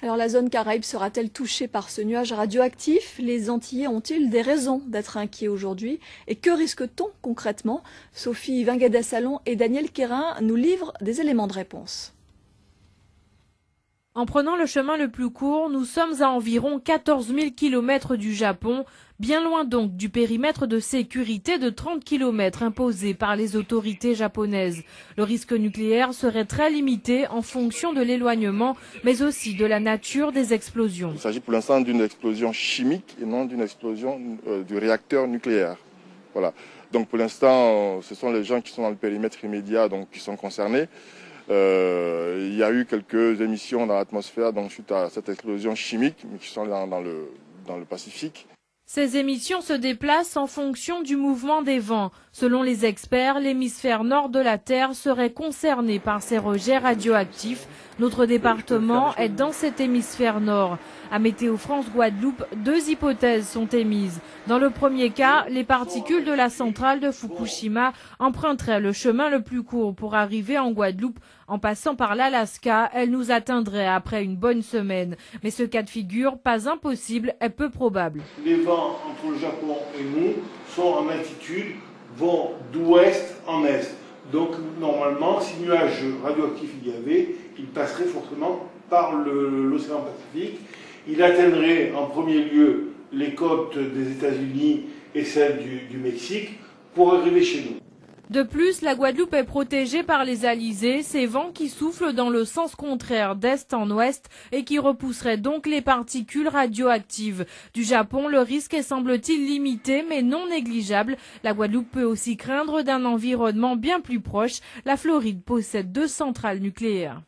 Alors la zone Caraïbe sera-t-elle touchée par ce nuage radioactif? Les Antillais ont-ils des raisons d'être inquiets aujourd'hui? Et que risque-t-on concrètement? Sophie Vinguet-Salon et Daniel Quérin nous livrent des éléments de réponse. En prenant le chemin le plus court, nous sommes à environ 14 000 km du Japon, bien loin donc du périmètre de sécurité de 30 km imposé par les autorités japonaises. Le risque nucléaire serait très limité en fonction de l'éloignement, mais aussi de la nature des explosions. Il s'agit pour l'instant d'une explosion chimique et non d'une explosion du réacteur nucléaire. Voilà. Donc pour l'instant, ce sont les gens qui sont dans le périmètre immédiat donc, qui sont concernés. Il y a eu quelques émissions dans l'atmosphère suite à cette explosion chimique, mais qui sont dans le Pacifique. Ces émissions se déplacent en fonction du mouvement des vents. Selon les experts, l'hémisphère nord de la Terre serait concerné par ces rejets radioactifs. Notre département est dans cet hémisphère nord. À Météo France Guadeloupe, 2 hypothèses sont émises. Dans le premier cas, les particules de la centrale de Fukushima emprunteraient le chemin le plus court pour arriver en Guadeloupe. En passant par l'Alaska, elles nous atteindraient après une bonne semaine. Mais ce cas de figure, pas impossible, est peu probable. Les vents entre le Japon et nous sont en altitude, vont d'ouest en est. Donc normalement, si nuage radioactif il y avait, il passerait forcément par l'océan Pacifique. Il atteindrait en premier lieu les côtes des États-Unis et celles du Mexique pour arriver chez nous. De plus, la Guadeloupe est protégée par les alizés, ces vents qui soufflent dans le sens contraire d'est en ouest et qui repousseraient donc les particules radioactives. Du Japon, le risque est semble-t-il limité mais non négligeable. La Guadeloupe peut aussi craindre d'un environnement bien plus proche. La Floride possède 2 centrales nucléaires.